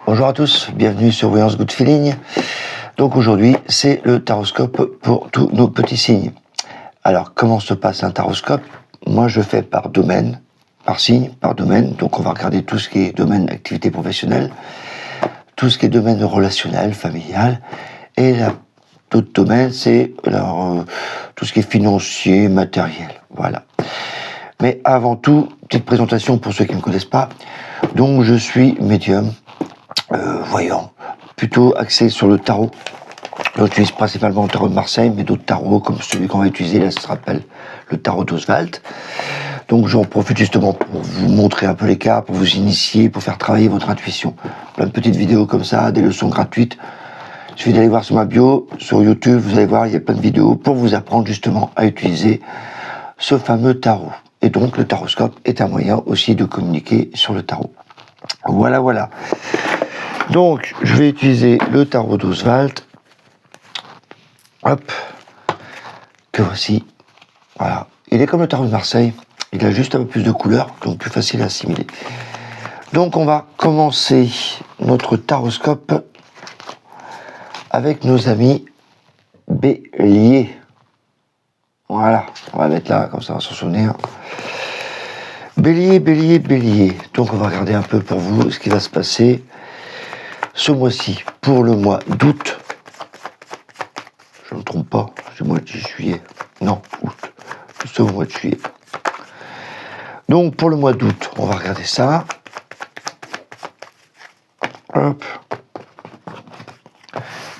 Bonjour à tous, bienvenue sur Voyance Good Feeling. Donc aujourd'hui, c'est le taroscope pour tous nos petits signes. Alors, comment se passe un taroscope? Moi, je fais par domaine, par signe, par domaine. Donc, on va regarder tout ce qui est domaine activité professionnelle, tout ce qui est domaine relationnel, familial. Et l'autre domaine, c'est tout ce qui est financier, matériel. Voilà. Mais avant tout, petite présentation pour ceux qui ne me connaissent pas. Donc, je suis médium, voyant, plutôt axé sur le tarot. J'utilise principalement le tarot de Marseille, mais d'autres tarots, comme celui qu'on va utiliser là, ça se rappelle le tarot d'Oswald. Donc j'en profite justement pour vous montrer un peu les cartes, pour vous initier, pour faire travailler votre intuition. Plein de petites vidéos comme ça, des leçons gratuites. Il suffit d'aller voir sur ma bio, sur YouTube, vous allez voir, il y a plein de vidéos pour vous apprendre justement à utiliser ce fameux tarot. Et donc le taroscope est un moyen aussi de communiquer sur le tarot. Voilà. Donc je vais utiliser le tarot d'Oswald. Hop, que voici. Voilà. Il est comme le tarot de Marseille. Il a juste un peu plus de couleurs, donc plus facile à assimiler. Donc on va commencer notre taroscope avec nos amis Bélier. Voilà, on va mettre là, comme ça on va s'en souvenir. Bélier. Donc on va regarder un peu pour vous ce qui va se passer ce mois-ci, pour le mois d'août. Je ne me trompe pas, c'est le mois de juillet. Non, août. C'est au mois de juillet. Donc pour le mois d'août, on va regarder ça. Hop.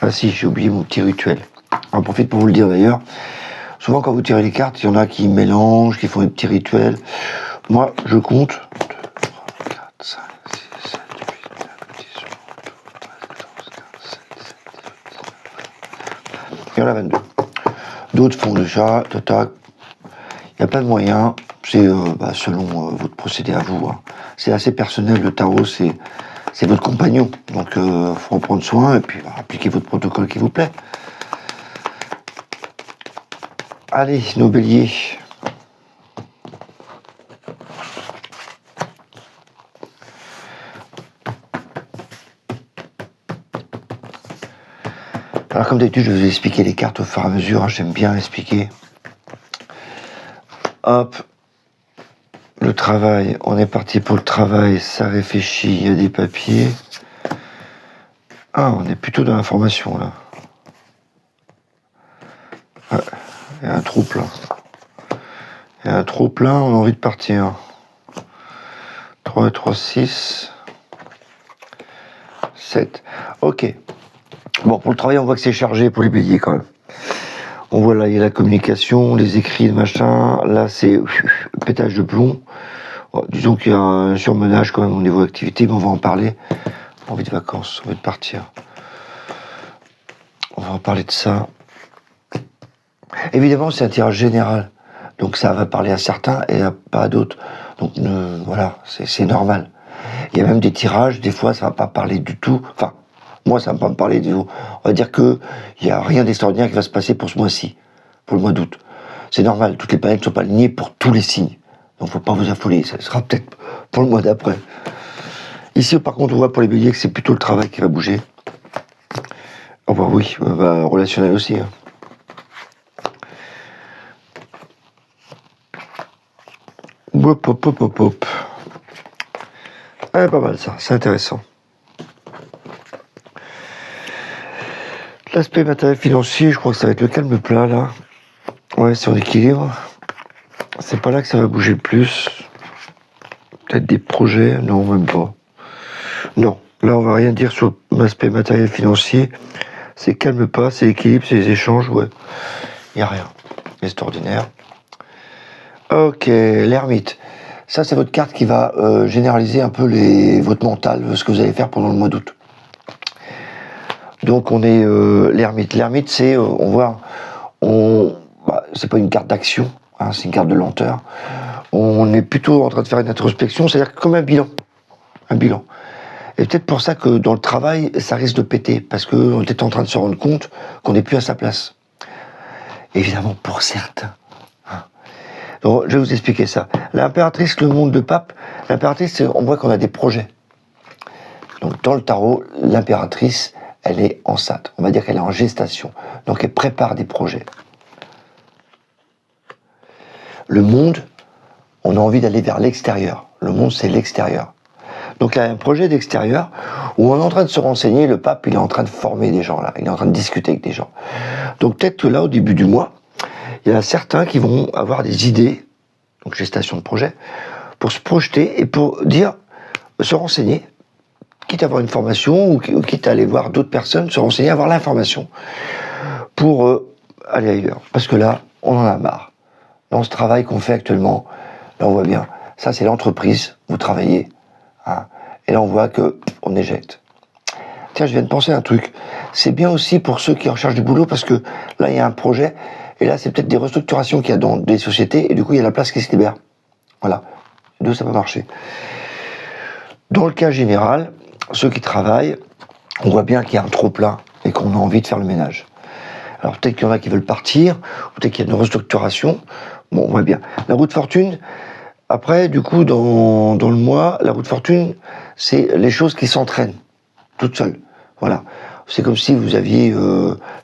Ah si, j'ai oublié mon petit rituel. J'en profite pour vous le dire d'ailleurs. Souvent quand vous tirez les cartes, il y en a qui mélangent, qui font des petits rituels. Moi, je compte. 2, 3, 4, 5, 6, 7, 8, 9, 10, 11, 12, 13, 14, 15, 16, 17, 18, 19. Il y en a 22. D'autres font déjà, tac. Il y a plein de moyens. C'est selon votre procédé à vous. Hein. C'est assez personnel, le tarot, c'est votre compagnon. Donc, il faut en prendre soin et puis appliquer votre protocole qui vous plaît. Allez, nos béliers. Alors, comme d'habitude, je vais vous expliquer les cartes au fur et à mesure. Hein. J'aime bien expliquer. Hop. Le travail, on est parti pour le travail, ça réfléchit, il y a des papiers. Ah, on est plutôt dans l'information là. Ouais, il y a un trop plein. On a envie de partir. 3, 3, 6, 7. Ok. Bon, pour le travail, on voit que c'est chargé pour les béliers quand même. On voit là, il y a la communication, les écrits, le machin. Là, c'est pétage de plomb. Bon, disons qu'il y a un surmenage quand même au niveau activité, mais on va en parler. Envie de vacances, envie de partir. On va en parler de ça. Évidemment, c'est un tirage général. Donc ça va parler à certains et pas à d'autres. Donc voilà, c'est normal. Il y a même des tirages, des fois ça va pas parler du tout. Enfin, moi ça va pas me parler du tout. On va dire que il y a rien d'extraordinaire qui va se passer pour ce mois-ci, pour le mois d'août. C'est normal, toutes les planètes ne sont pas alignées pour tous les signes. Donc faut pas vous affoler, ça sera peut-être pour le mois d'après. Ici par contre on voit pour les béliers que c'est plutôt le travail qui va bouger. Oh bah oui, relationnel aussi. Hein. Hop. Ah, pas mal ça, c'est intéressant. L'aspect matériel financier, je crois que ça va être le calme plat là. Ouais, c'est en équilibre. C'est pas là que ça va bouger le plus. Peut-être des projets, non, même pas. Non, là on va rien dire sur l'aspect matériel financier. C'est calme pas, c'est équilibre, c'est les échanges, ouais. Y a rien. C'est ordinaire. Ok, l'ermite. Ça, c'est votre carte qui va généraliser un peu votre mental, ce que vous allez faire pendant le mois d'août. Donc, on est l'ermite. L'ermite, c'est, on voit, c'est pas une carte d'action, hein, c'est une carte de lenteur. On est plutôt en train de faire une introspection, c'est-à-dire comme un bilan. Un bilan. Et peut-être pour ça que dans le travail, ça risque de péter, parce qu'on est en train de se rendre compte qu'on n'est plus à sa place. Évidemment, pour certains. Donc, je vais vous expliquer ça. L'impératrice, le monde de pape, l'impératrice, on voit qu'on a des projets. Donc, Dans le tarot, l'impératrice, elle est enceinte. On va dire qu'elle est en gestation. Donc elle prépare des projets. Le monde, on a envie d'aller vers l'extérieur. Le monde, c'est l'extérieur. Donc il y a un projet d'extérieur où on est en train de se renseigner, le pape il est en train de former des gens là, il est en train de discuter avec des gens. Donc peut-être que là au début du mois, il y en a certains qui vont avoir des idées, donc gestation de projet, pour se projeter et pour dire, se renseigner, quitte à avoir une formation ou quitte à aller voir d'autres personnes, se renseigner, avoir l'information pour aller ailleurs. Parce que là, on en a marre. Dans ce travail qu'on fait actuellement, là on voit bien, ça c'est l'entreprise, vous travaillez, hein, et là on voit qu'on éjecte. Tiens, je viens de penser à un truc, c'est bien aussi pour ceux qui recherchent du boulot, parce que là il y a un projet, et là c'est peut-être des restructurations qu'il y a dans des sociétés, et du coup il y a la place qui se libère. Voilà, d'où ça peut marcher. Dans le cas général, ceux qui travaillent, on voit bien qu'il y a un trop-plein, et qu'on a envie de faire le ménage. Alors peut-être qu'il y en a qui veulent partir, ou peut-être qu'il y a une restructuration. Bon, on voit bien. La roue de fortune, après, du coup, dans le mois, la roue de fortune, c'est les choses qui s'entraînent, toutes seules. Voilà. C'est comme si vous aviez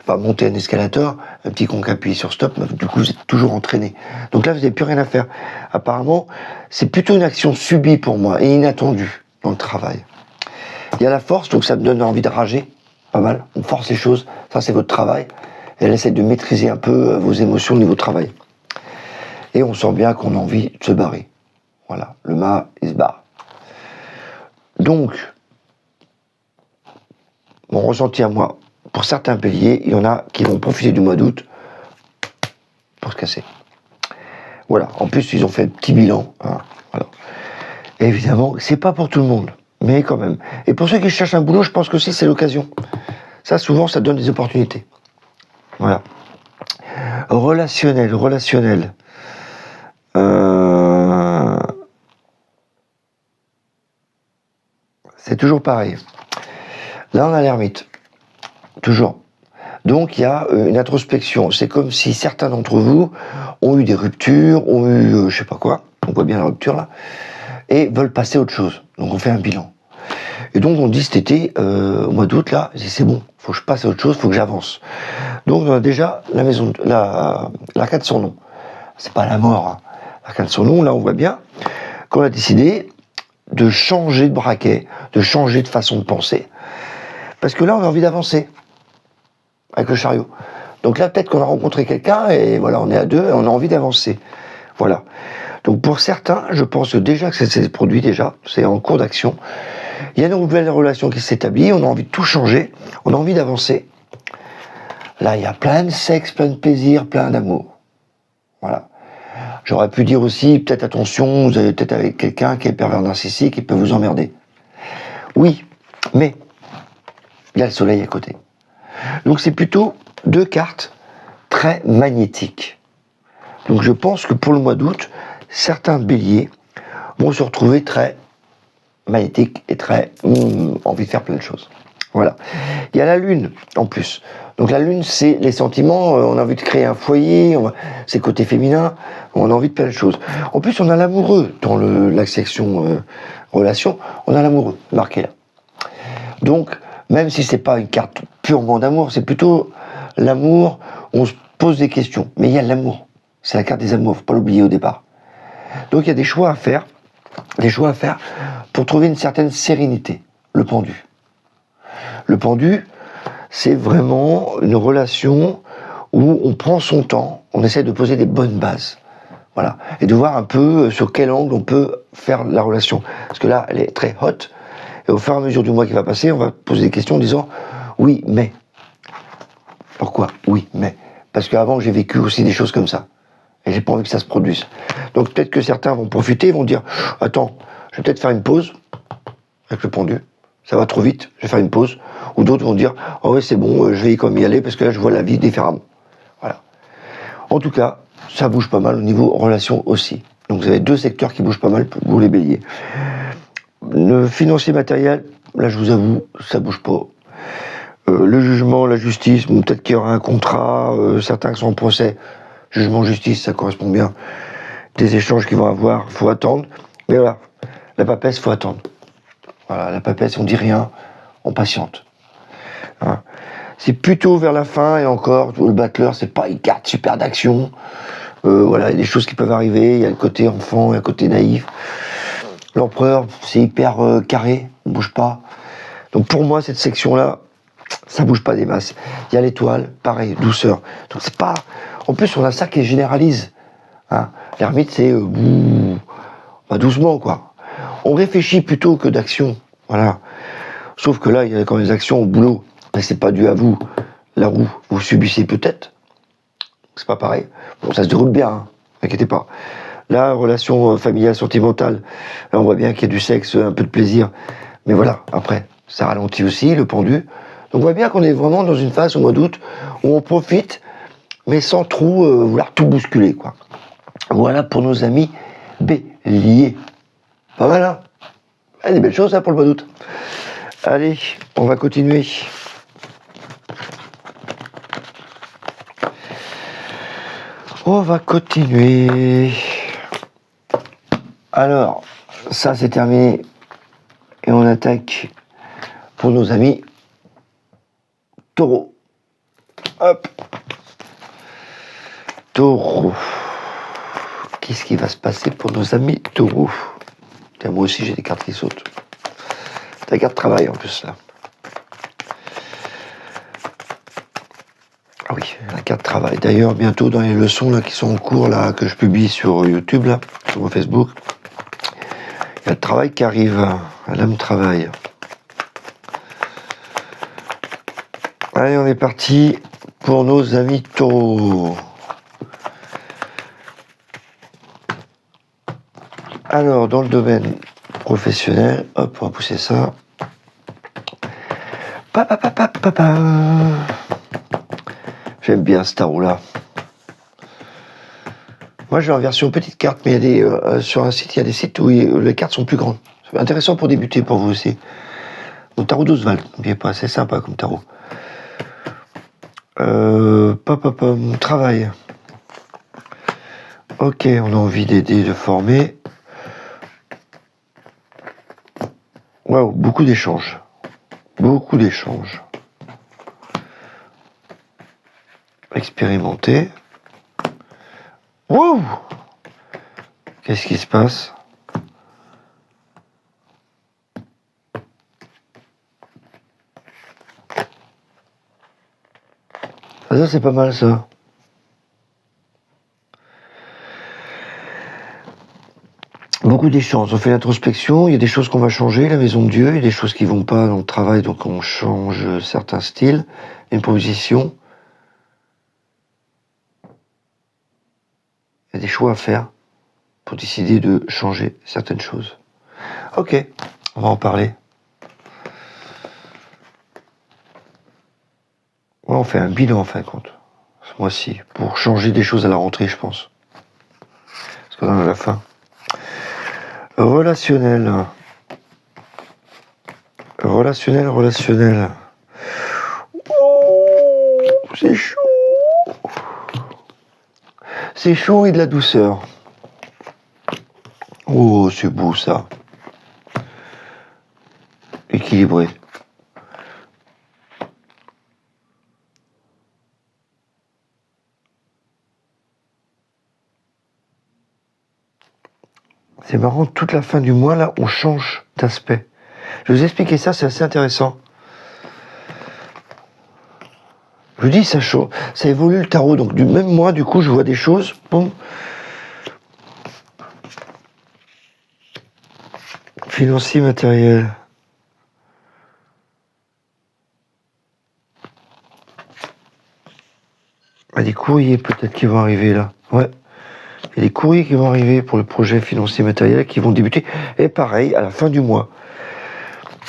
monté un escalator, un petit con qui appuie sur stop, du coup, vous êtes toujours entraîné. Donc là, vous n'avez plus rien à faire. Apparemment, c'est plutôt une action subie pour moi, et inattendue dans le travail. Il y a la force, donc ça me donne envie de rager, pas mal. On force les choses, ça c'est votre travail. Et elle essaie de maîtriser un peu vos émotions au niveau travail. Et on sent bien qu'on a envie de se barrer. Voilà, le mât, il se barre. Donc, mon ressenti à moi, pour certains béliers, il y en a qui vont profiter du mois d'août pour se casser. Voilà, en plus, ils ont fait un petit bilan. Hein, voilà. Et évidemment, c'est pas pour tout le monde, mais quand même. Et pour ceux qui cherchent un boulot, je pense que aussi c'est l'occasion. Ça, souvent, ça donne des opportunités. Voilà. Relationnel. C'est toujours pareil. Là, on a l'ermite. Toujours. Donc, il y a une introspection. C'est comme si certains d'entre vous ont eu des ruptures, ont eu je sais pas quoi, on voit bien la rupture là, et veulent passer à autre chose. Donc, on fait un bilan. Et donc, on dit cet été, au mois d'août, là, c'est bon, faut que je passe à autre chose, faut que j'avance. Donc, on a déjà la maison, l'arcade sans nom. C'est pas la mort, hein. L'arcade sans nom, là, on voit bien qu'on a décidé de changer de braquet, de changer de façon de penser. Parce que là, on a envie d'avancer avec le chariot. Donc là, peut-être qu'on a rencontré quelqu'un et voilà, on est à deux et on a envie d'avancer. Voilà. Donc pour certains, je pense déjà que c'est produit déjà, c'est en cours d'action. Il y a une nouvelle relation qui s'établit, on a envie de tout changer, on a envie d'avancer. Là, il y a plein de sexe, plein de plaisir, plein d'amour. Voilà. J'aurais pu dire aussi, peut-être attention, vous avez peut-être avec quelqu'un qui est pervers narcissique et peut vous emmerder. Oui, mais il y a le soleil à côté. Donc c'est plutôt deux cartes très magnétiques. Donc je pense que pour le mois d'août, certains béliers vont se retrouver très magnétiques et très envie de faire plein de choses. Voilà. Il y a la lune en plus. Donc la lune, c'est les sentiments, on a envie de créer un foyer, c'est côté féminin, on a envie de plein de choses. En plus, on a l'amoureux dans la section relation, on a l'amoureux marqué là. Donc, même si c'est pas une carte purement d'amour, c'est plutôt l'amour, on se pose des questions. Mais il y a l'amour, c'est la carte des amours, faut pas l'oublier au départ. Donc il y a des choix à faire pour trouver une certaine sérénité. Le pendu. Le pendu, c'est vraiment une relation où on prend son temps, on essaie de poser des bonnes bases. Voilà. Et de voir un peu sur quel angle on peut faire la relation. Parce que là, elle est très hot. Et au fur et à mesure du mois qui va passer, on va poser des questions en disant « Oui, mais... » Pourquoi ? Oui, mais... Parce qu'avant, j'ai vécu aussi des choses comme ça. Et j'ai pas envie que ça se produise. Donc peut-être que certains vont profiter, vont dire « Attends, je vais peut-être faire une pause avec le pendu. Ça va trop vite, je vais faire une pause. » Ou d'autres vont dire « Oh ouais, c'est bon, je vais comme y aller parce que là, je vois la vie différemment. » Voilà. En tout cas, ça bouge pas mal au niveau relation aussi. Donc vous avez deux secteurs qui bougent pas mal pour vous les béliers. Le financier matériel, là je vous avoue, ça bouge pas. Le jugement, la justice, bon, peut-être qu'il y aura un contrat, certains qui sont en procès. Jugement, justice, ça correspond bien. Des échanges qu'ils vont avoir, faut attendre. Mais voilà, la papesse, faut attendre. Voilà, la papesse, on dit rien, on patiente. Hein. C'est plutôt vers la fin, et encore, le battleur, c'est pas une carte super d'action. Voilà, il y a des choses qui peuvent arriver, il y a le côté enfant, il y a le côté naïf. L'empereur, c'est hyper carré, on bouge pas. Donc pour moi, cette section-là, ça bouge pas des masses. Il y a l'étoile, pareil, douceur. Donc c'est pas... En plus, on a ça qui généralise. Hein. L'ermite, c'est... doucement, quoi. On réfléchit plutôt que d'action. Voilà. Sauf que là, il y a quand même des actions au boulot. Mais c'est pas dû à vous. La roue, vous subissez peut-être. C'est pas pareil. Bon, ça se déroule bien, hein. Inquiétez pas. Là, relation familiale, sentimentale, là, on voit bien qu'il y a du sexe, un peu de plaisir. Mais voilà, après, ça ralentit aussi, le pendu. Donc on voit bien qu'on est vraiment dans une phase au mois d'août où on profite, mais sans trop vouloir tout bousculer, quoi. Voilà pour nos amis béliers. Pas mal, hein? Ah, des belles choses, ça, pour le mois d'août. Allez, on va continuer. On va continuer. Alors, ça c'est terminé. Et on attaque pour nos amis taureaux. Hop. Taureaux. Qu'est-ce qui va se passer pour nos amis taureaux? Tiens, moi aussi j'ai des cartes qui sautent. C'est la carte travail en plus là. Ah oui, la carte travail. D'ailleurs, bientôt dans les leçons là, qui sont en cours, là, que je publie sur YouTube, là, sur mon Facebook, il y a le travail qui arrive, à l'âme travail. Allez, on est parti pour nos amis taureaux. Alors, dans le domaine professionnel, hop, on va pousser ça. J'aime bien ce tarot-là. Moi, j'ai en version petite carte, mais il y a des, sur un site, il y a des sites où les cartes sont plus grandes. C'est intéressant pour débuter, pour vous aussi. Le tarot d'Oswald, n'oubliez pas, c'est sympa comme tarot. Travail. Ok, on a envie d'aider, de former. Waouh, beaucoup d'échanges. Beaucoup d'échanges. Expérimenter. Wouh! Qu'est-ce qui se passe? Ah, ça, c'est pas mal, ça. Beaucoup d'échanges. On fait l'introspection, il y a des choses qu'on va changer, la maison de Dieu, il y a des choses qui vont pas dans le travail, donc on change certains styles, une position. Il y a des choix à faire pour décider de changer certaines choses. Ok, on va en parler. Ouais, on fait un bilan en fin de compte, ce mois-ci, pour changer des choses à la rentrée, je pense. Parce qu'on en a la fin. Relationnel. Relationnel. Oh, c'est chaud. C'est chaud et de la douceur. Oh, c'est beau ça. Équilibré. C'est marrant, toute la fin du mois, là, on change d'aspect. Je vais vous expliquer ça, c'est assez intéressant. Je vous dis, ça évolue le tarot. Donc, du même mois, du coup, je vois des choses. Boum. Financier, matériel. Ah, des courriers, peut-être, qui vont arriver, là. Ouais. Il y a des courriers qui vont arriver pour le projet financier matériel qui vont débuter. Et pareil, à la fin du mois.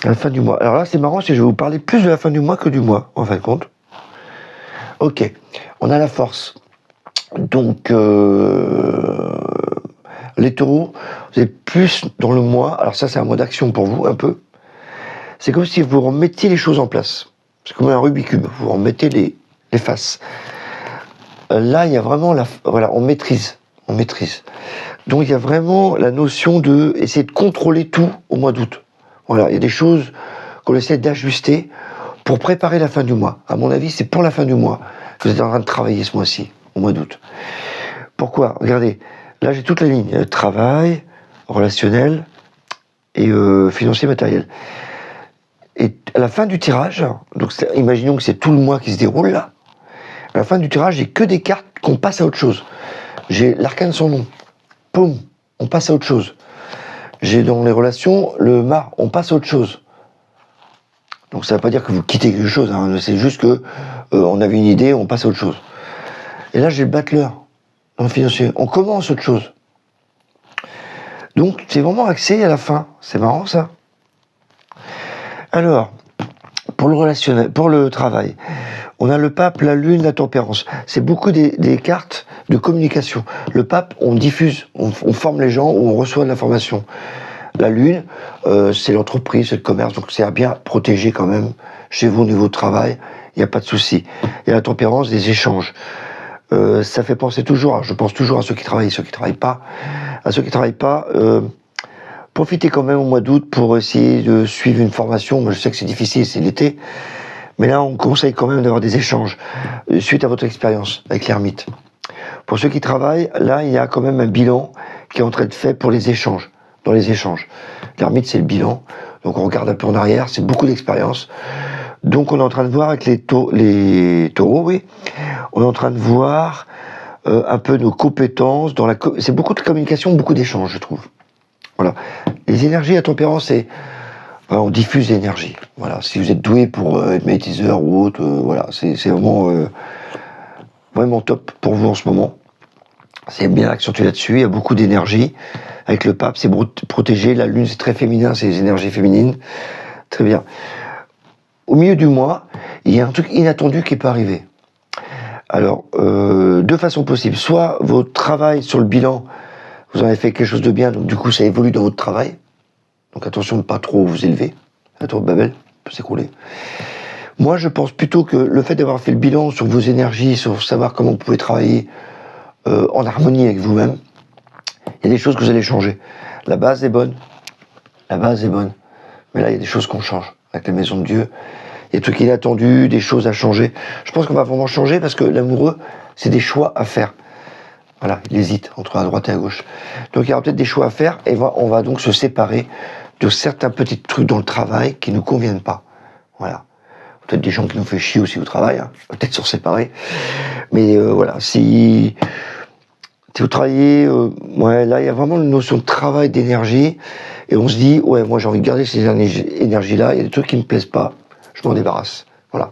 À la fin du mois. Alors là, c'est marrant, je vais vous parler plus de la fin du mois que du mois, en fin de compte. Ok, on a la force. Donc, les taureaux, vous êtes plus dans le mois. Alors ça, c'est un mois d'action pour vous, un peu. C'est comme si vous remettiez les choses en place. C'est comme un Rubik's Cube. Vous remettez les faces. Là, il y a vraiment voilà, on maîtrise. Donc, il y a vraiment la notion de essayer de contrôler tout au mois d'août. Voilà, il y a des choses qu'on essaie d'ajuster pour préparer la fin du mois. À mon avis, c'est pour la fin du mois que vous êtes en train de travailler ce mois-ci, au mois d'août. Pourquoi? Regardez, là j'ai toute la ligne. Travail, relationnel et financier, matériel. Et à la fin du tirage, donc imaginons que c'est tout le mois qui se déroule là, à la fin du tirage, j'ai que des cartes qu'on passe à autre chose. J'ai l'arcane sans nom. Poum, on passe à autre chose. J'ai dans les relations le mât, on passe à autre chose. Donc ça ne veut pas dire que vous quittez quelque chose, hein, c'est juste que on avait une idée, on passe à autre chose. Et là j'ai le battleur dans le financier, on commence autre chose. Donc c'est vraiment axé à la fin, c'est marrant ça. Alors, pour le relationnel, pour le travail, on a le pape, la lune, la tempérance. C'est beaucoup des cartes de communication. Le pape, on diffuse, on forme les gens, on reçoit de l'information. La lune, c'est l'entreprise, c'est le commerce, donc c'est à bien protéger quand même chez vous au niveau de travail, il n'y a pas de souci. Et la tempérance, des échanges. Ça fait penser toujours, alors je pense toujours à ceux qui travaillent et ceux qui ne travaillent pas. À ceux qui ne travaillent pas, profitez quand même au mois d'août pour essayer de suivre une formation. Moi, je sais que c'est difficile, c'est l'été. Mais là, on conseille quand même d'avoir des échanges suite à votre expérience avec l'ermite. Pour ceux qui travaillent, là, il y a quand même un bilan qui est en train de fait pour les échanges, dans les échanges. L'ermite, c'est le bilan. Donc, on regarde un peu en arrière, c'est beaucoup d'expérience. Donc, on est en train de voir avec les taureaux, oui. On est en train de voir un peu nos compétences. C'est beaucoup de communication, beaucoup d'échanges, je trouve. Voilà. Les énergies à tempérance, c'est on diffuse l'énergie. Voilà. Si vous êtes doué pour être magnétiseur ou autre, voilà, c'est vraiment vraiment top pour vous en ce moment. C'est bien accentué là-dessus. Il y a beaucoup d'énergie. Avec le pape, c'est protégé. La lune, c'est très féminin, c'est les énergies féminines. Très bien. Au milieu du mois, il y a un truc inattendu qui peut arriver. Alors, deux façons possibles. Soit votre travail sur le bilan, vous en avez fait quelque chose de bien, donc du coup ça évolue dans votre travail. Donc attention de ne pas trop vous élever. La tour de Babel peut s'écrouler. Moi je pense plutôt que le fait d'avoir fait le bilan sur vos énergies, sur savoir comment vous pouvez travailler en harmonie avec vous-même, il y a des choses que vous allez changer. La base est bonne. La base est bonne. Mais là il y a des choses qu'on change. Avec la maison de Dieu, il y a des trucs inattendus, des choses à changer. Je pense qu'on va vraiment changer parce que l'amoureux, c'est des choix à faire. Voilà, il hésite entre à droite et à gauche. Donc il y aura peut-être des choix à faire et on va donc se séparer de certains petits trucs dans le travail qui ne nous conviennent pas. Voilà. Peut-être des gens qui nous font chier aussi au travail, hein. Peut-être se séparer. Mais voilà, si vous travaillez, ouais, là il y a vraiment une notion de travail, d'énergie, et on se dit, ouais, moi j'ai envie de garder ces énergies-là, il y a des trucs qui me plaisent pas, je m'en débarrasse. Voilà.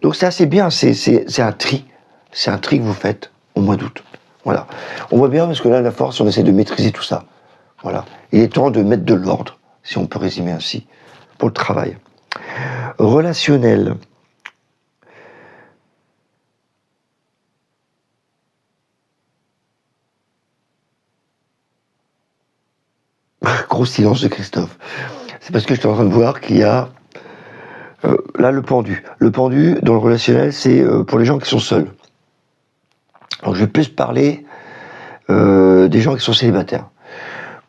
Donc c'est assez bien, c'est un tri que vous faites au mois d'août. Voilà. On voit bien parce que là, la force, on essaie de maîtriser tout ça. Voilà. Il est temps de mettre de l'ordre, si on peut résumer ainsi, pour le travail. Relationnel. Gros silence de Christophe. C'est parce que je suis en train de voir qu'il y a là le pendu. Le pendu, dans le relationnel, c'est pour les gens qui sont seuls. Donc je vais plus parler des gens qui sont célibataires.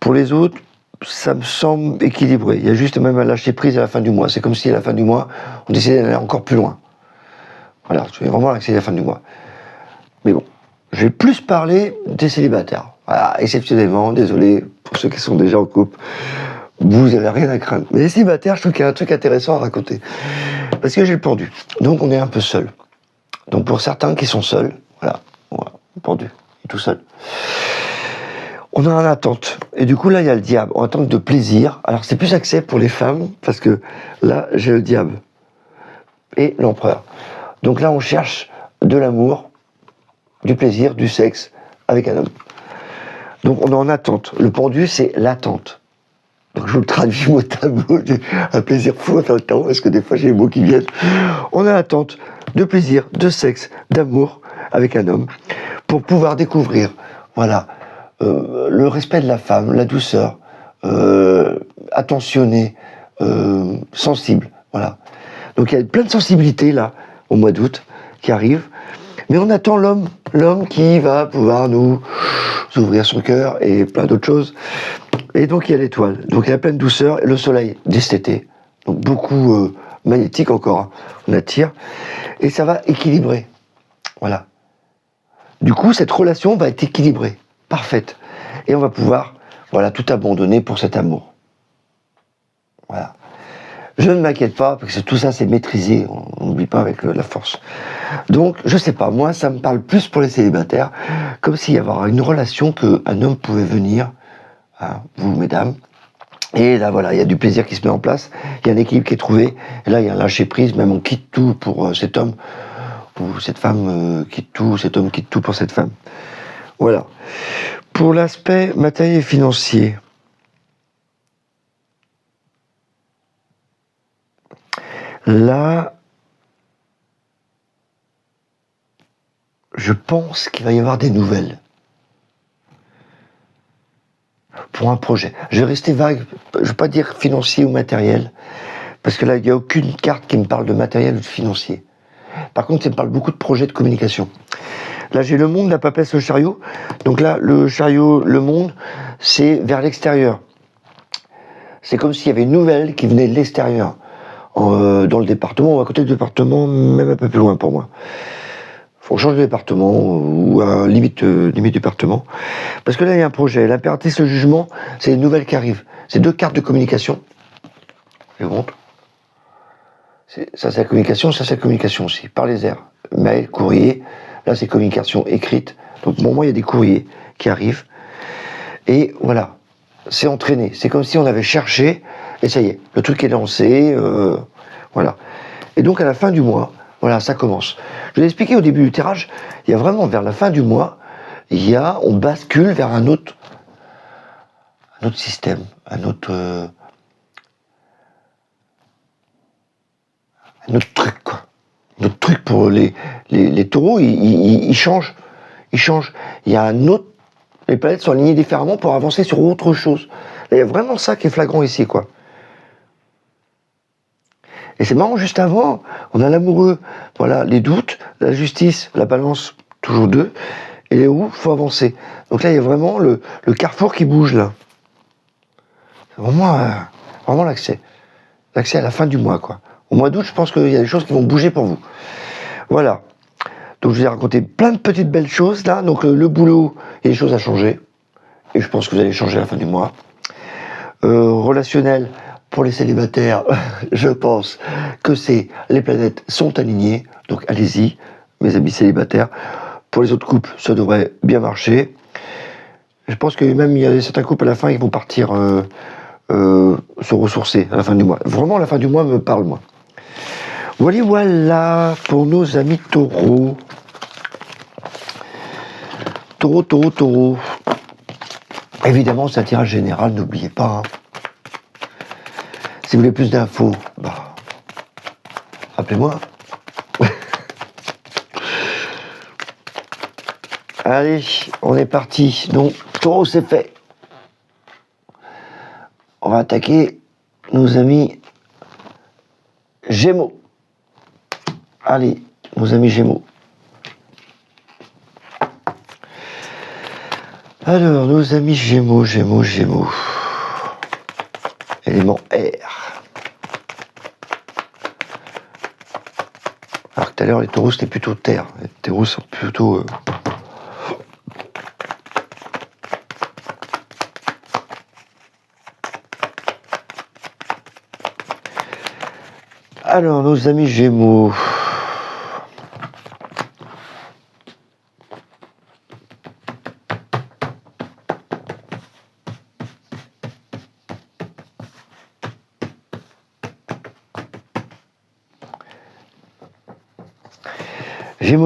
Pour les autres, ça me semble équilibré. Il y a juste même à lâcher prise à la fin du mois. C'est comme si à la fin du mois, on décidait d'aller encore plus loin. Voilà, je vais vraiment accéder à la fin du mois. Mais bon, je vais plus parler des célibataires. Voilà, exceptionnellement, désolé pour ceux qui sont déjà en couple. Vous n'avez rien à craindre. Mais les célibataires, je trouve qu'il y a un truc intéressant à raconter. Parce que j'ai le pendu. Donc on est un peu seul. Donc pour certains qui sont seuls, voilà, le pendu, il est tout seul. On a en attente. Et du coup, là, il y a le diable. En attente de plaisir. Alors, c'est plus accès pour les femmes, parce que là, j'ai le diable. Et l'empereur. Donc là, on cherche de l'amour, du plaisir, du sexe, avec un homme. Donc, on est en attente. Le pendu, c'est l'attente. Donc, je vous le traduis mot à mot. Un plaisir fou à faire le temps, parce que des fois, j'ai les mots qui viennent. On est en attente de plaisir, de sexe, d'amour, avec un homme, pour pouvoir découvrir, voilà, le respect de la femme, la douceur, attentionné, sensible, voilà. Donc il y a plein de sensibilités là, au mois d'août, qui arrivent, mais on attend l'homme qui va pouvoir nous ouvrir son cœur et plein d'autres choses. Et donc il y a l'étoile. Donc il y a pleine douceur et le soleil dès cet été. Donc beaucoup magnétique encore. Hein. On attire. Et ça va équilibrer. Voilà. Du coup, cette relation va être équilibrée. Parfaite. Et on va pouvoir, voilà, tout abandonner pour cet amour. Voilà. Je ne m'inquiète pas, parce que tout ça, c'est maîtrisé. On n'oublie pas avec la force. Donc, je sais pas, moi, ça me parle plus pour les célibataires, comme s'il y avait une relation qu'un homme pouvait venir, hein, vous, mesdames, et là, voilà, il y a du plaisir qui se met en place, il y a un équilibre qui est trouvé, et là, il y a un lâcher-prise, même on quitte tout pour cet homme, ou cette femme quitte tout, cet homme quitte tout pour cette femme. Voilà. Pour l'aspect matériel et financier, là, je pense qu'il va y avoir des nouvelles. Pour un projet. Je vais rester vague, je ne vais pas dire financier ou matériel, parce que là, il n'y a aucune carte qui me parle de matériel ou de financier. Par contre, ça me parle beaucoup de projets de communication. Là, j'ai le monde, la papesse, le chariot. Donc là, le chariot, le monde, c'est vers l'extérieur. C'est comme s'il y avait une nouvelle qui venait de l'extérieur, dans le département ou à côté du département, même un peu plus loin pour moi. Faut changer de département ou à limite département. Parce que là, il y a un projet. L'impératrice, le jugement, c'est les nouvelles qui arrivent. C'est 2 cartes de communication. Je vous montre. Ça, c'est la communication. Ça, c'est la communication aussi. Par les airs. Mail, courrier. Là, c'est communication écrite. Donc, pour moi, il y a des courriers qui arrivent. Et voilà. C'est entraîné. C'est comme si on avait cherché. Et ça y est. Le truc est lancé. Voilà. Et donc, à la fin du mois, voilà, ça commence. Je l'ai expliqué au début du tirage, il y a vraiment, vers la fin du mois, on bascule vers un autre système, un autre truc, quoi. Un autre truc pour les taureaux, ils changent. Ils changent. Il y a un autre, les planètes sont alignées différemment pour avancer sur autre chose. Là, il y a vraiment ça qui est flagrant ici, quoi. Et c'est marrant, juste avant, on a l'amoureux, voilà, les doutes, la justice, la balance, toujours 2, et les roues, il faut avancer. Donc là, il y a vraiment le carrefour qui bouge, là. C'est vraiment l'accès. L'accès à la fin du mois, quoi. Au mois d'août, je pense qu'il y a des choses qui vont bouger pour vous. Voilà. Donc je vous ai raconté plein de petites belles choses, là. Donc le boulot, il y a des choses à changer. Et je pense que vous allez changer à la fin du mois. Relationnel, pour les célibataires, je pense que les planètes sont alignées, donc allez-y, mes amis célibataires. Pour les autres couples, ça devrait bien marcher. Je pense que même il y a certains couples à la fin qui vont partir se ressourcer à la fin du mois. Vraiment, la fin du mois me parle, moi. Voilà pour nos amis taureaux. Taureau. Évidemment, c'est un tirage général, n'oubliez pas. Hein. Si vous voulez plus d'infos, appelez-moi. Allez, on est parti. Donc, taureau, c'est fait. On va attaquer nos amis Gémeaux. Allez, nos amis Gémeaux. Alors, nos amis Gémeaux. Élément R. Alors que tout à l'heure, les taureaux, c'était plutôt terre. Les taureaux sont plutôt... Alors, nos amis Gémeaux.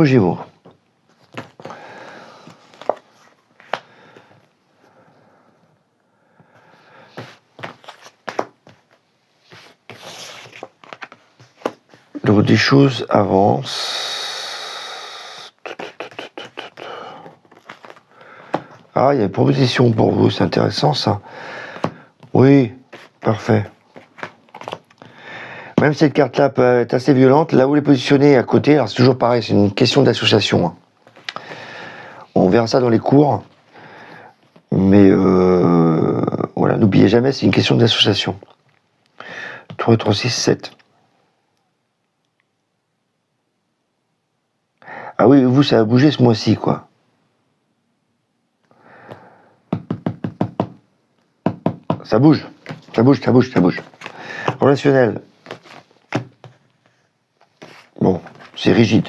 Gémeaux. Donc des choses avancent. Ah, il y a une proposition pour vous, c'est intéressant ça. Oui, parfait. Même si cette carte-là peut être assez violente, là où elle est positionnée à côté, alors c'est toujours pareil, c'est une question d'association. Hein. On verra ça dans les cours. Mais voilà, n'oubliez jamais, c'est une question d'association. 3, 3, 6, 7. Ah oui, vous, ça a bougé ce mois-ci, quoi. Ça bouge. Ça bouge, ça bouge, ça bouge. Relationnel. Bon, c'est rigide.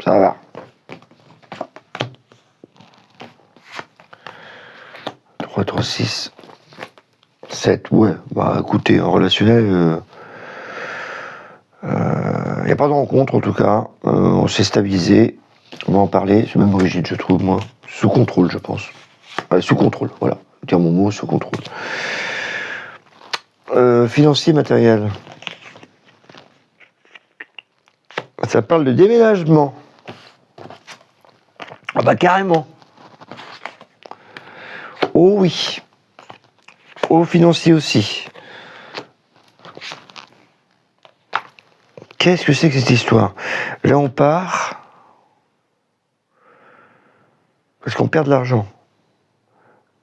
Ça va. 3, 3, 6, 7. Ouais, bah écoutez, en relationnel, il n'y a pas de rencontre en tout cas. On s'est stabilisé. On va en parler. C'est même rigide, je trouve, moi. Sous contrôle, je pense. Ouais, sous contrôle, voilà. Dire mon mot, sous contrôle. Financier, matériel. Ça parle de déménagement. Ah bah carrément. Oh oui. Oh financier aussi. Qu'est-ce que c'est que cette histoire? Là on part parce qu'on perd de l'argent.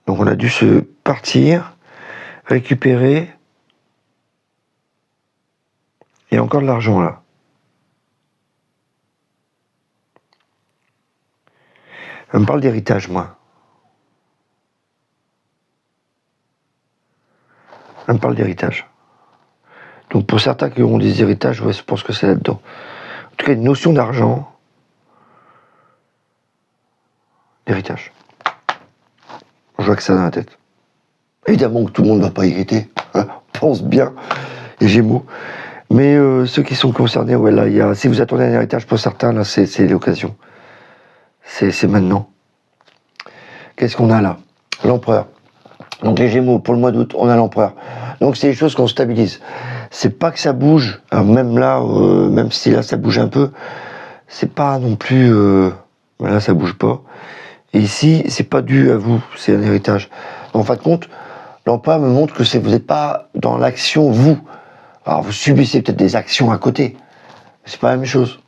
Donc on a dû se partir, récupérer. Il y a encore de l'argent là. On me parle d'héritage, moi. On me parle d'héritage. Donc pour certains qui auront des héritages, ouais, je pense que c'est là-dedans. En tout cas, une notion d'argent, d'héritage. Je vois que ça dans la tête. Évidemment que tout le monde ne va pas hériter. Hein, pense bien, les Gémeaux. Mais ceux qui sont concernés, ouais, là, si vous attendez un héritage pour certains, là, c'est l'occasion. C'est maintenant. Qu'est-ce qu'on a là? L'empereur. Donc les Gémeaux, pour le mois d'août, on a l'empereur. Donc c'est des choses qu'on stabilise. C'est pas que ça bouge. Alors même là, même si là ça bouge un peu, c'est pas non plus. Là ça bouge pas. Et ici, c'est pas dû à vous, c'est un héritage. En fin de compte, l'empereur me montre que vous n'êtes pas dans l'action vous. Alors vous subissez peut-être des actions à côté. C'est pas la même chose.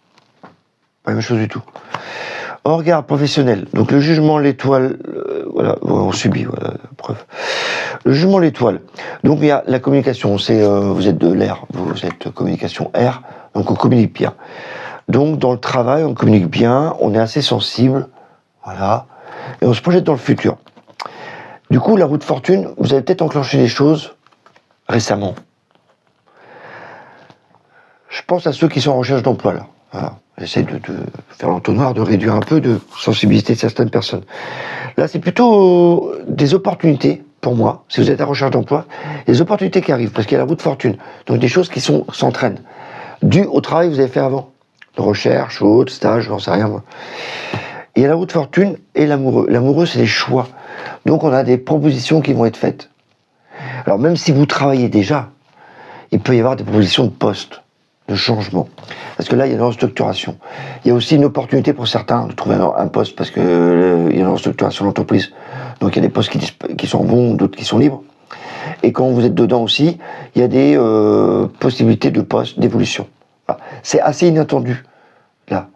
Pas la même chose du tout. En regard professionnel, donc le jugement, l'étoile, voilà, on subit, voilà, preuve. Le jugement, l'étoile. Donc il y a la communication, vous êtes de l'air, vous êtes communication air, donc on communique bien. Donc dans le travail, on communique bien, on est assez sensible, voilà, et on se projette dans le futur. Du coup, la roue de fortune, vous avez peut-être enclenché des choses récemment. Je pense à ceux qui sont en recherche d'emploi, là. Voilà. J'essaie de faire l'entonnoir, de réduire un peu de sensibilité de certaines personnes. Là, c'est plutôt des opportunités, pour moi, si vous êtes en recherche d'emploi, des opportunités qui arrivent, parce qu'il y a la roue de fortune. Donc des choses qui s'entraînent, dues au travail que vous avez fait avant. De recherche, autre, stage, j'en sais rien, moi. Il y a la roue de fortune et l'amoureux. L'amoureux, c'est les choix. Donc on a des propositions qui vont être faites. Alors même si vous travaillez déjà, il peut y avoir des propositions de poste, de changement. Parce que là, il y a une restructuration. Il y a aussi une opportunité pour certains de trouver un poste, parce qu'il y a une restructuration de l'entreprise. Donc il y a des postes qui sont bons, d'autres qui sont libres. Et quand vous êtes dedans aussi, il y a des possibilités de poste, d'évolution. Voilà. C'est assez inattendu, là,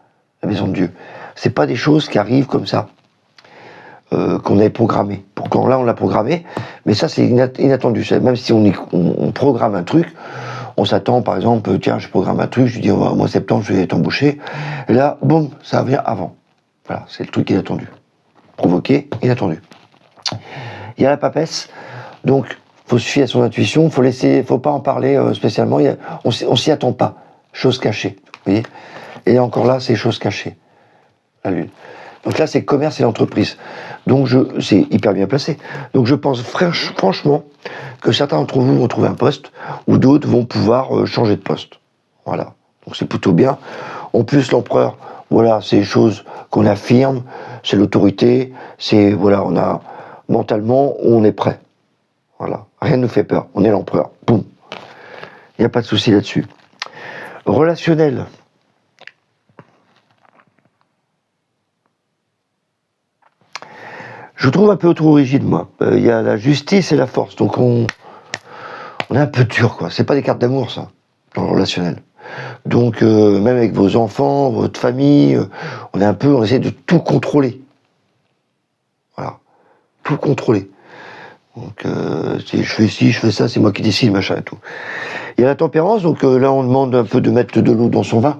la maison de Dieu. C'est pas des choses qui arrivent comme ça, qu'on avait programmé. Pourquoi là, on l'a programmé, mais ça, c'est inattendu. Même si on programme un truc, on s'attend, par exemple, tiens, je programme un truc, je dis, au mois de septembre, je vais être embauché. Et là, boum, ça vient avant. Voilà, c'est le truc inattendu. Provoqué, inattendu. Il y a la papesse, donc, faut se fier à son intuition, faut pas en parler spécialement, on s'y attend pas. Chose cachée, vous voyez. Et encore là, c'est chose cachée, la lune. Donc là, c'est commerce et l'entreprise. Donc c'est hyper bien placé. Donc je pense franchement que certains d'entre vous vont trouver un poste, ou d'autres vont pouvoir changer de poste. Voilà. Donc c'est plutôt bien. En plus, l'empereur, voilà, c'est des choses qu'on affirme, c'est l'autorité, voilà, mentalement, on est prêt. Voilà. Rien ne nous fait peur. On est l'empereur. Boum. Il n'y a pas de souci là-dessus. Relationnel. Je trouve un peu trop rigide, moi. Il y a la justice et la force. Donc on est un peu dur, quoi. C'est pas des cartes d'amour, ça, dans le relationnel. Donc même avec vos enfants, votre famille, on essaie de tout contrôler. Voilà. tout contrôler. Donc, si je fais ci, je fais ça, c'est moi qui décide, machin et tout. Il y a la tempérance, donc là, on demande un peu de mettre de l'eau dans son vin.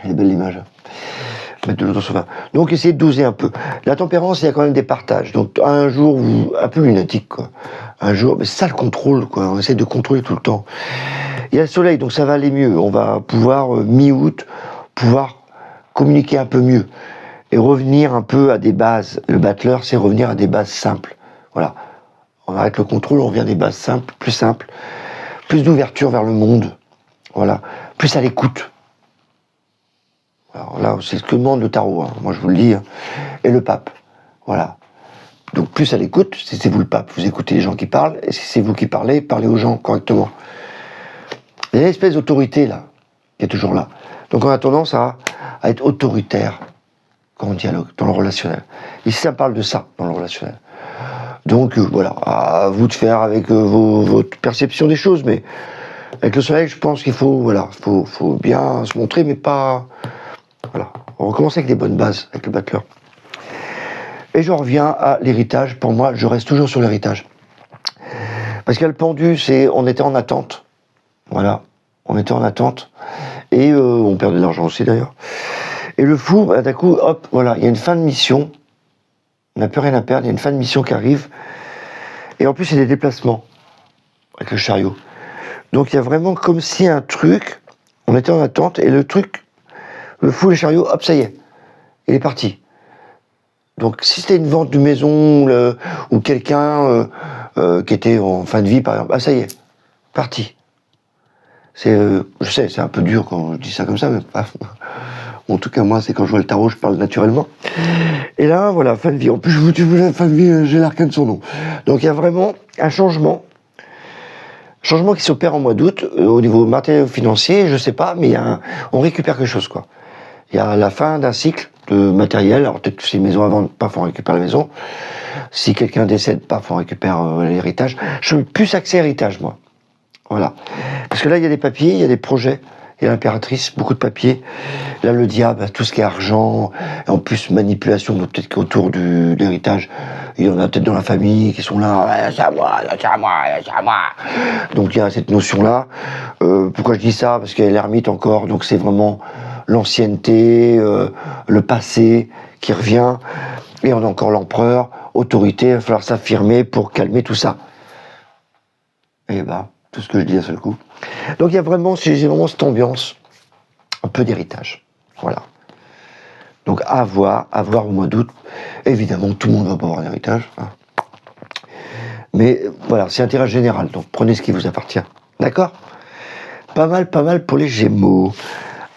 Elle est belle l'image. Mettre de l'eau dans son vin. Donc, essayez de doser un peu. La tempérance, il y a quand même des partages. Donc, un jour, un peu lunatique, quoi. Un jour, mais c'est ça le contrôle, quoi. On essaie de contrôler tout le temps. Il y a le soleil, donc ça va aller mieux. On va pouvoir, mi-août, pouvoir communiquer un peu mieux. Et revenir un peu à des bases. Le battleur, c'est revenir à des bases simples. Voilà. On arrête le contrôle, on revient à des bases simples, plus d'ouverture vers le monde. Voilà. Plus à l'écoute. Alors là, c'est ce que demande le tarot, hein. Moi je vous le dis, hein. Et le pape. Voilà. Donc plus à l'écoute, si c'est vous le pape, vous écoutez les gens qui parlent, et si c'est vous qui parlez, parlez aux gens correctement. Il y a une espèce d'autorité là, qui est toujours là. Donc on a tendance à être autoritaire quand on dialogue, dans le relationnel. Ici ça parle de ça, dans le relationnel. Donc voilà, à vous de faire avec votre perception des choses, mais avec le soleil, je pense qu'il faut, voilà, faut bien se montrer, mais pas... Voilà, on recommence avec des bonnes bases, avec le battleur. Et je reviens à l'héritage. Pour moi, je reste toujours sur l'héritage. Parce qu'il y a le pendu, on était en attente. Voilà, on était en attente. Et on perd de l'argent aussi d'ailleurs. Et le fou, bah, d'un coup, hop, voilà, il y a une fin de mission. On n'a plus rien à perdre, il y a une fin de mission qui arrive. Et en plus, il y a des déplacements avec le chariot. Donc il y a vraiment comme si un truc, on était en attente, et le truc, le fou, le chariot, hop, ça y est, il est parti. Donc si c'était une vente de maison ou quelqu'un qui était en fin de vie, par exemple, ah ça y est, parti. Je sais, c'est un peu dur quand je dis ça comme ça, mais en tout cas moi, c'est quand je vois le tarot, je parle naturellement. Et là, voilà, fin de vie. En plus, tu voulais fin de vie, j'ai l'arcane de son nom. Donc il y a vraiment un changement qui s'opère en mois d'août, au niveau matériel financier, je sais pas, mais on récupère quelque chose, quoi. Il y a la fin d'un cycle de matériel. Alors peut-être que si une maison à vendre, paf, on récupère la maison. Si quelqu'un décède, paf, on récupère l'héritage. Je suis plus axé héritage, moi. Voilà. Parce que là, il y a des papiers, il y a des projets. Il y a l'impératrice, beaucoup de papiers. Là, le diable, tout ce qui est argent. Et en plus, manipulation. Donc peut-être qu'autour de l'héritage, il y en a peut-être dans la famille qui sont là. Ouais, c'est à moi, c'est à moi, c'est à moi. Donc il y a cette notion-là. Pourquoi je dis ça? Parce qu'il y a l'ermite encore. Donc c'est vraiment l'ancienneté, le passé qui revient. Et on a encore l'empereur, autorité. Il va falloir s'affirmer pour calmer tout ça. Et ben, tout ce que je dis d'un seul coup. Donc il y a vraiment, j'ai vraiment cette ambiance, un peu d'héritage. Voilà. Donc à voir au mois d'août. Évidemment, tout le monde va pas avoir un héritage. Hein. Mais voilà, c'est un tirage général. Donc prenez ce qui vous appartient. D'accord? Pas mal pour les Gémeaux.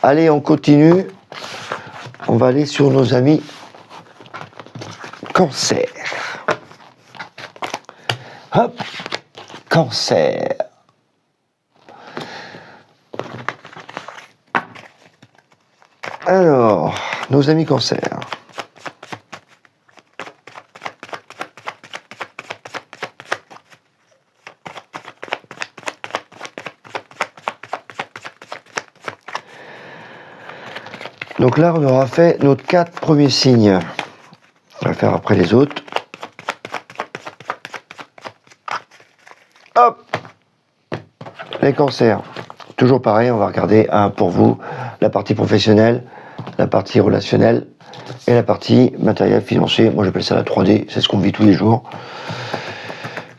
Allez, on continue. On va aller sur nos amis Cancer. Hop, Cancer. Alors, nos amis Cancer. Donc là, on aura fait nos 4 premiers signes. On va le faire après les autres. Hop! Les cancers. Toujours pareil, on va regarder pour vous la partie professionnelle, la partie relationnelle et la partie matériel financier. Moi j'appelle ça la 3D, c'est ce qu'on vit tous les jours.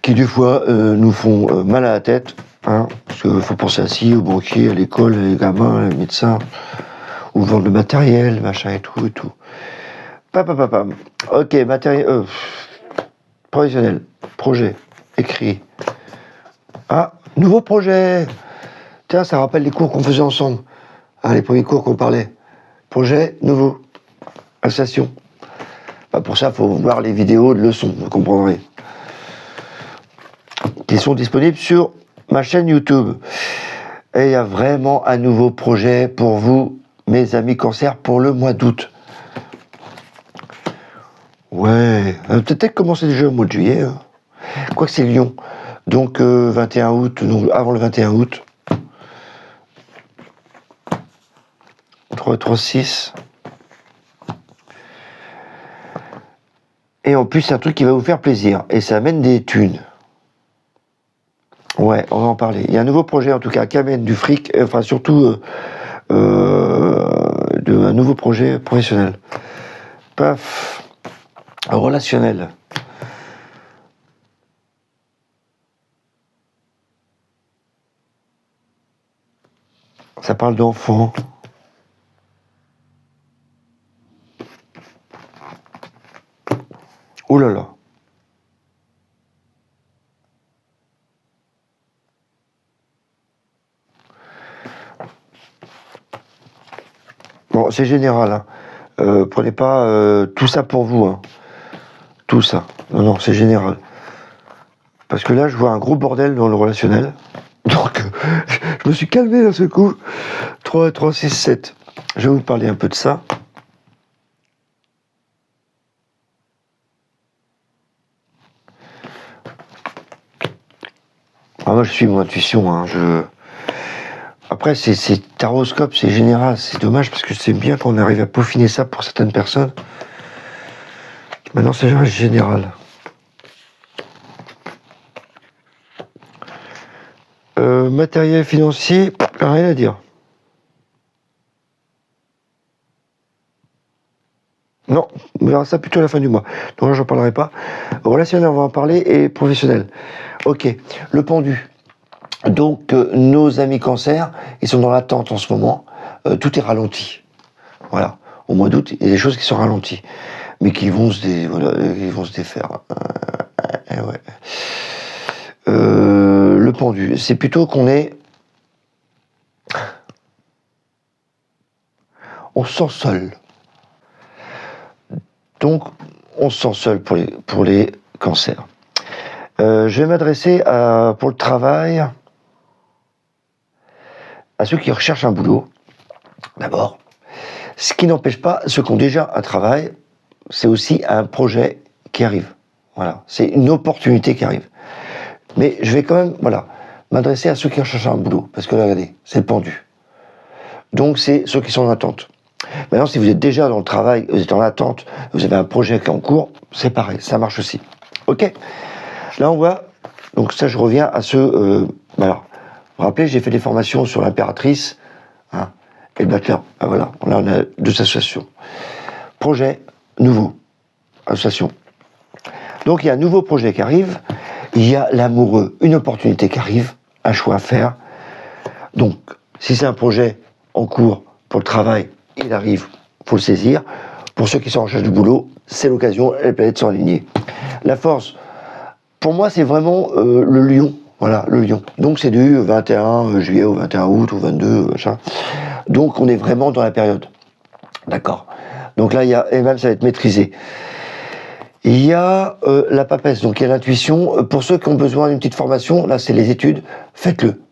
Qui des fois nous font mal à la tête. Hein, parce qu'il faut penser assis aux banquiers, à l'école, les gamins, les médecins, ou vendre le matériel, machin et tout et tout. Pam. Ok, matériel. Professionnel. Projet. Écrit. Ah, nouveau projet. Tiens, ça rappelle les cours qu'on faisait ensemble. Ah, les premiers cours qu'on parlait. Projet nouveau. Association. Pour ça, il faut voir les vidéos de leçons, vous comprendrez. Qui sont disponibles sur ma chaîne YouTube. Et il y a vraiment un nouveau projet pour vous, mes amis Cancer, pour le mois d'août. Ouais, peut-être commencer déjà au mois de juillet. Hein. Quoique c'est Lyon. Donc 21 août, donc avant le 21 août. 3, 6. Et en plus, c'est un truc qui va vous faire plaisir. Et ça amène des thunes. Ouais, on va en parler. Il y a un nouveau projet, en tout cas, qui amène du fric, enfin, surtout, un nouveau projet professionnel. Paf. Relationnel. Ça parle d'enfants. Oh là là. Bon, c'est général, hein. Prenez pas tout ça pour vous, hein. Tout ça. Non, non, c'est général. Parce que là, je vois un gros bordel dans le relationnel. Donc, je me suis calmé d'un seul coup. 3, 3, 6, 7. Je vais vous parler un peu de ça. Ah, moi, je suis mon intuition, hein. Après, c'est taroscope, c'est général. C'est dommage parce que c'est bien qu'on arrive à peaufiner ça pour certaines personnes. Maintenant, c'est général. Matériel financier, rien à dire. Non, on verra ça plutôt à la fin du mois. Donc là, j'en parlerai pas. Relationnel, on va en parler, et professionnel. Ok, le pendu. Donc, nos amis cancer, ils sont dans l'attente en ce moment. Tout est ralenti. Voilà. Au mois d'août, il y a des choses qui sont ralenties, mais qui vont ils vont se défaire. Ouais. Le pendu, c'est plutôt qu'on est... On se sent seul. Donc, on se sent seul pour les cancers. Je vais m'adresser pour le travail à ceux qui recherchent un boulot, d'abord. Ce qui n'empêche pas ceux qui ont déjà un travail, c'est aussi un projet qui arrive. Voilà, c'est une opportunité qui arrive. Mais je vais quand même, m'adresser à ceux qui recherchent un boulot, parce que là, regardez, c'est le pendu. Donc, c'est ceux qui sont en attente. Maintenant, si vous êtes déjà dans le travail, vous êtes en attente, vous avez un projet qui est en cours, c'est pareil, ça marche aussi. Ok. Là, on voit, donc ça, je reviens à ceux... alors, vous vous rappelez, j'ai fait des formations sur l'impératrice, hein, et le battleur. Ah, voilà, là, on a 2 associations. Projet nouveau, association. Donc, il y a un nouveau projet qui arrive, il y a l'amoureux, une opportunité qui arrive, un choix à faire. Donc, si c'est un projet en cours pour le travail, il arrive, il faut le saisir. Pour ceux qui sont en recherche de boulot, c'est l'occasion, les planètes sont alignées. La force, pour moi, c'est vraiment le lion. Voilà, le lion. Donc, c'est du 21 juillet au 21 août, au 22, machin. Donc, on est vraiment dans la période. D'accord. Donc là, et même, ça va être maîtrisé. Il y a la papesse, donc il y a l'intuition. Pour ceux qui ont besoin d'une petite formation, là, c'est les études, faites-le.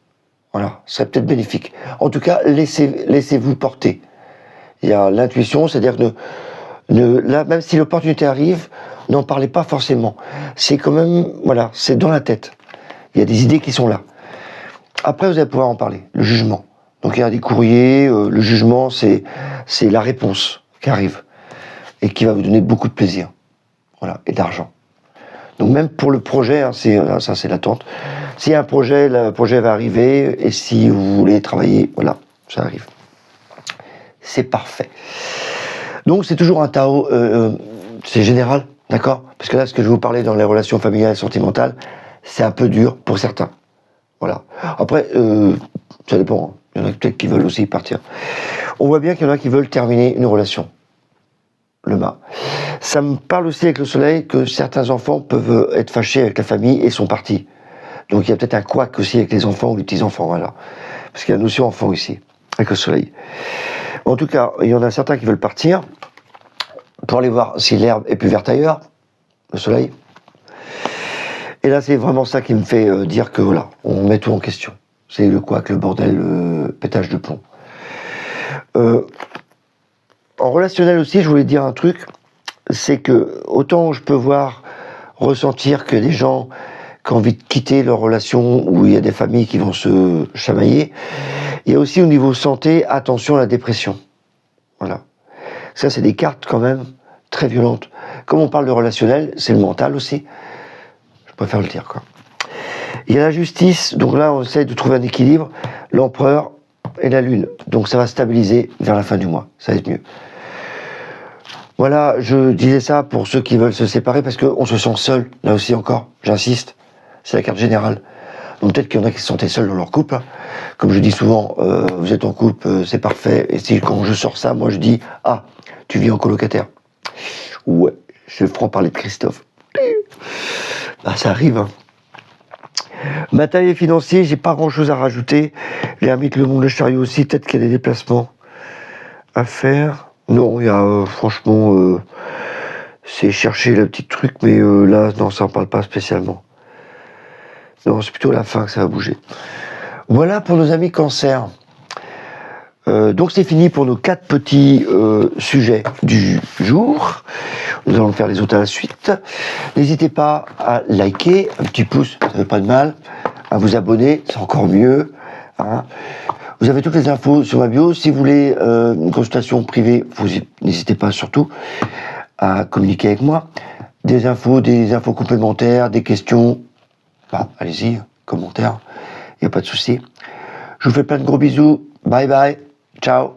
Voilà, ça serait peut-être bénéfique. En tout cas, laissez-vous porter. Il y a l'intuition, c'est-à-dire que là, même si l'opportunité arrive, n'en parlez pas forcément. C'est quand même, c'est dans la tête. Il y a des idées qui sont là. Après, vous allez pouvoir en parler. Le jugement. Donc, il y a des courriers. Le jugement, c'est la réponse qui arrive et qui va vous donner beaucoup de plaisir. Voilà, et d'argent. Donc, même pour le projet, hein, ça, c'est l'attente. S'il y a un projet, le projet va arriver. Et si vous voulez travailler, voilà, ça arrive. C'est parfait. Donc, c'est toujours un tarot, c'est général, d'accord? Parce que là, ce que je vous parlais dans les relations familiales et sentimentales, c'est un peu dur pour certains. Voilà. Après, ça dépend. Hein. Il y en a peut-être qui veulent aussi partir. On voit bien qu'il y en a qui veulent terminer une relation. Le mât. Ça me parle aussi avec le soleil que certains enfants peuvent être fâchés avec la famille et sont partis. Donc, il y a peut-être un couac aussi avec les enfants ou les petits-enfants, voilà. Parce qu'il y a la notion enfant ici, avec le soleil. En tout cas, il y en a certains qui veulent partir pour aller voir si l'herbe est plus verte ailleurs, le soleil. Et là, c'est vraiment ça qui me fait dire que voilà, on met tout en question. C'est le couac, le bordel, le pétage de plomb. En relationnel aussi, je voulais dire un truc, c'est que autant je peux ressentir que des gens qui ont envie de quitter leur relation, où il y a des familles qui vont se chamailler, il y a aussi au niveau santé, attention à la dépression. Voilà. Ça, c'est des cartes quand même très violentes. comme on parle de relationnel, c'est le mental aussi. Je préfère le dire, quoi. Il y a la justice, donc là, on essaye de trouver un équilibre. L'empereur et la lune. Donc ça va stabiliser vers la fin du mois. Ça va être mieux. Voilà, je disais ça pour ceux qui veulent se séparer parce qu'on se sent seul, là aussi encore, j'insiste, c'est la carte générale. Donc peut-être qu'il y en a qui se sentaient seuls dans leur couple. Comme je dis souvent, vous êtes en couple, c'est parfait. Et si quand je sors ça, moi je dis, ah, tu vis en colocataire. Ouais, je prends parler de Christophe. Bah ça arrive, hein. Matériel financier, j'ai pas grand chose à rajouter. L'ermite, le monde, le chariot aussi, peut-être qu'il y a des déplacements à faire. Non, il y a franchement, c'est chercher le petit truc, mais là, non, ça en parle pas spécialement. Non, c'est plutôt la fin que ça va bouger. Voilà pour nos amis cancer. Donc c'est fini pour nos 4 petits sujets du jour. Nous allons faire les autres à la suite. N'hésitez pas à liker, un petit pouce, ça fait pas de mal. À vous abonner, c'est encore mieux. Hein. Vous avez toutes les infos sur ma bio. Si vous voulez une consultation privée, n'hésitez pas surtout à communiquer avec moi. Des infos complémentaires, des questions. Bah, allez-y, commentaires, il n'y a pas de souci. Je vous fais plein de gros bisous. Bye bye. Ciao.